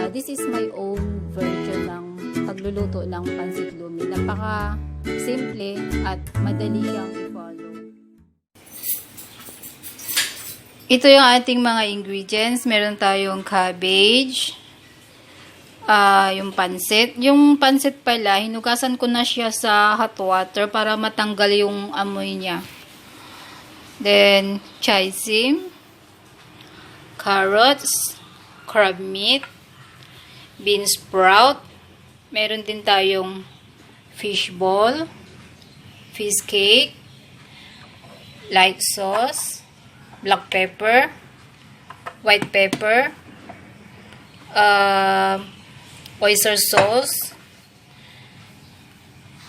This is my own version ng pagluluto ng Pancit Lomi. Napaka simple at madali siyang i-follow. Ito yung ating mga ingredients. Meron tayong cabbage, yung pancit. Yung pancit pala, hinugasan ko na siya sa hot water para matanggal yung amoy niya. Then, chisim, carrots, crab meat, bean sprout, meron din tayong fish ball, fish cake, light sauce, black pepper, white pepper, oyster sauce,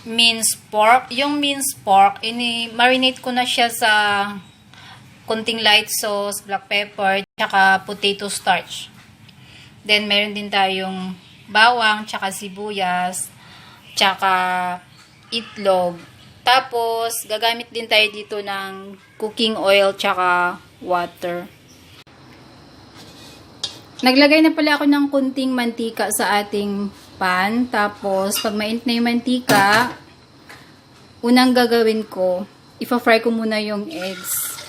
minced pork. Yung minced pork, marinate ko na siya sa kunting light sauce, black pepper, tsaka potato starch. Then, meron din tayong bawang, tsaka sibuyas, tsaka itlog. Tapos, gagamit din tayo dito ng cooking oil, tsaka water. Naglagay na pala ako ng kunting mantika sa ating pan. Tapos, pag mainit na yung mantika, unang gagawin ko, ipa-fry ko muna yung eggs.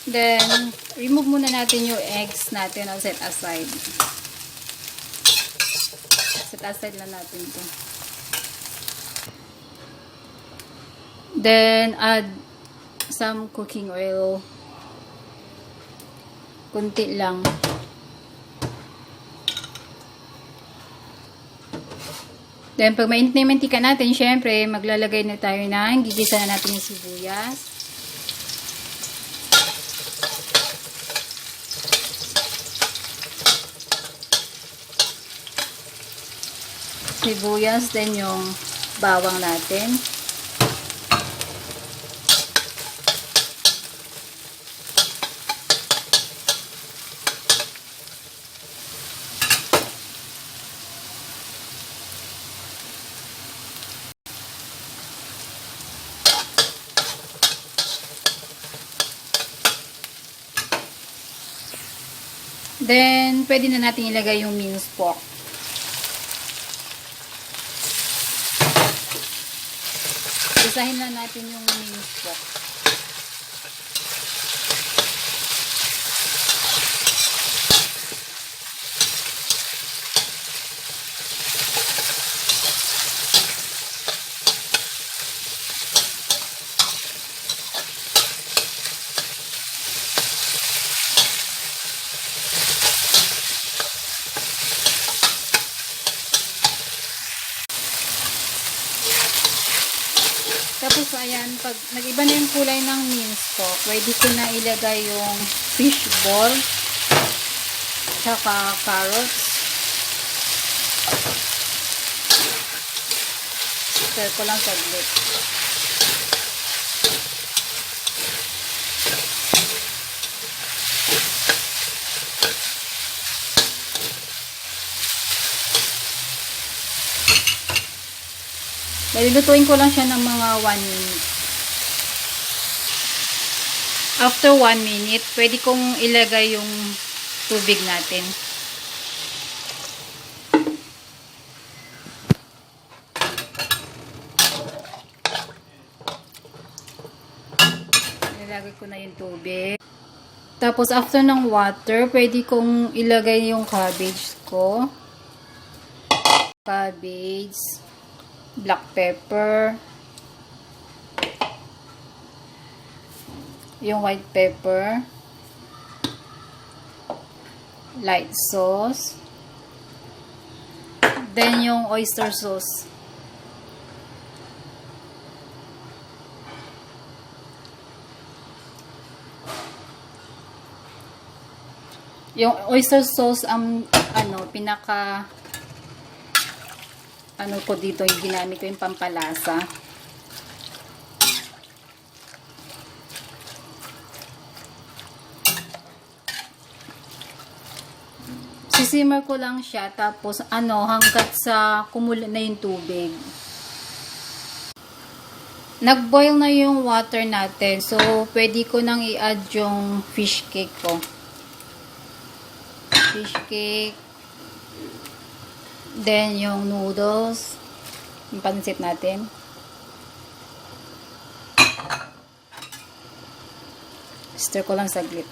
Then, remove muna natin yung eggs natin o set aside. Set aside lang natin ito. Then, add some cooking oil. Kunti lang. Then, pag mainit na yung mantika natin, syempre, maglalagay na tayo ng gigisa na natin yung sibuyas. Sibuyas, then yung bawang natin. Then, pwede na natin ilagay yung minced pork. Isahin na natin yung minced pork. Tapos, ayan, pag nag-iba na yung kulay ng minced pork, pwede ko na ilagay yung fish ball, tsaka carrots. Stir ko lang saglit. Lulutuin ko lang siya ng mga 1 minute. After 1 minute, pwede kong ilagay yung tubig natin. Ilagay ko na yung tubig. Tapos, after ng water, pwede kong ilagay yung cabbage ko. Cabbage. Black pepper, yung white pepper, light sauce, then yung oyster sauce. Yung oyster sauce ang pinaka ko dito, yung ginamit ko yung pampalasa. Sisimmer ko lang siya, tapos hanggat sa kumulo na yung tubig. Nag-boil na yung water natin. So, pwede ko nang i-add yung fish cake ko. Fish cake. Then, yung noodles. Yung pancit natin. Stir ko lang saglit.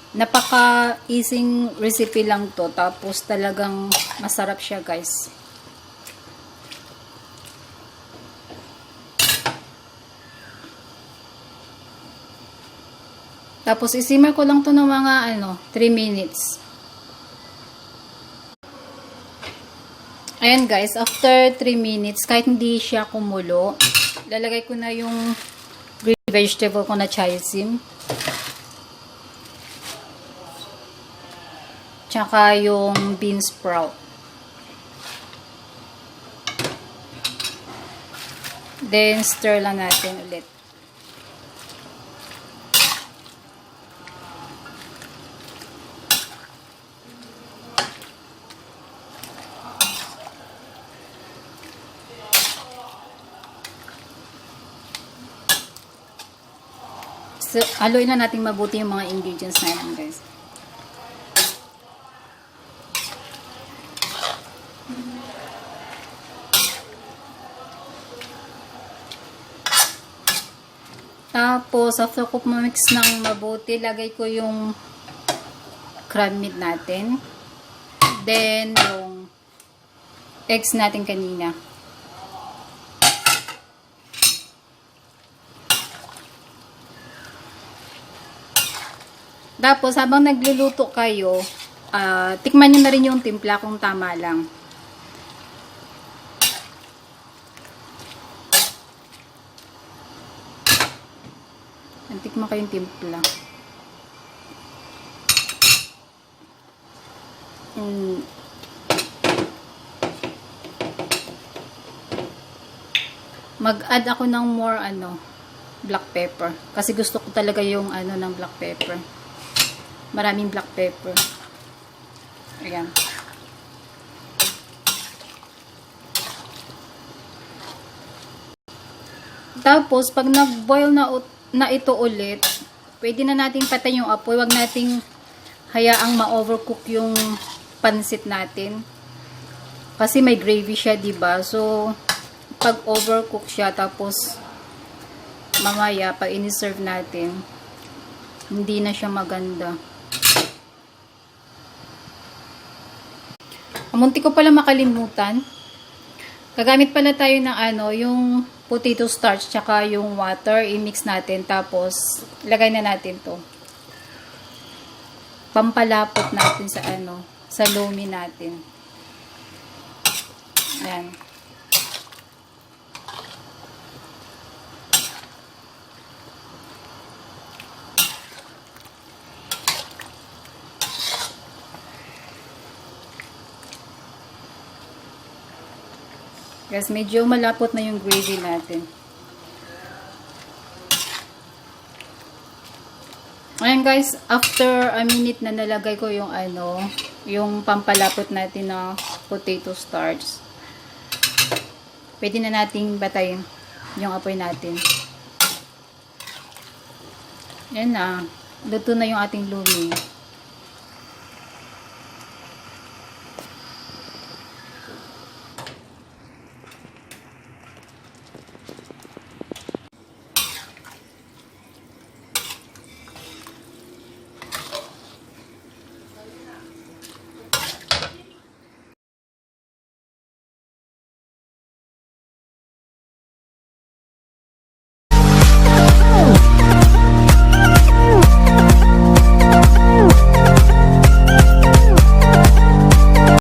Napaka-easing recipe lang to. Tapos talagang masarap siya, guys. Tapos isimmer ko lang to ng mga 3 minutes. Ayan guys, after 3 minutes, kahit hindi siya kumulo, lalagay ko na yung green vegetable ko na chiasim. Tsaka yung bean sprout. Then, stir lang natin ulit. So, haluin na natin mabuti yung mga ingredients natin, guys. Tapos, after ko mix ng mabuti, lagay ko yung crab meat natin. Then, yung eggs natin kanina. Tapos, habang nagluluto kayo, tikman nyo na rin yung timpla kung tama lang. Tikman kayo yung timpla. Mag-add ako ng more black pepper. Kasi gusto ko talaga yung ng black pepper. Maraming black pepper. Ayan. Tapos, pag nag-boil na ito ulit, pwede na natin patay yung apoy. Huwag nating hayaang ma-overcook yung pansit natin. Kasi may gravy siya, diba? So, pag overcook siya, tapos mamaya, pag in-serve natin, hindi na siya maganda. Munti ko pala makalimutan. Gagamit pala tayo ng yung potato starch tsaka yung water, i-mix natin, tapos lagay na natin to. Pampalapot natin sa sa lomi natin. Ayan. Guys, medyo malapot na yung gravy natin. Ayan guys, after a minute na nalagay ko yung yung pampalapot natin na potato starch. Pwede na nating batayin yung apoy natin. Ayan na. Luto na yung ating lumi.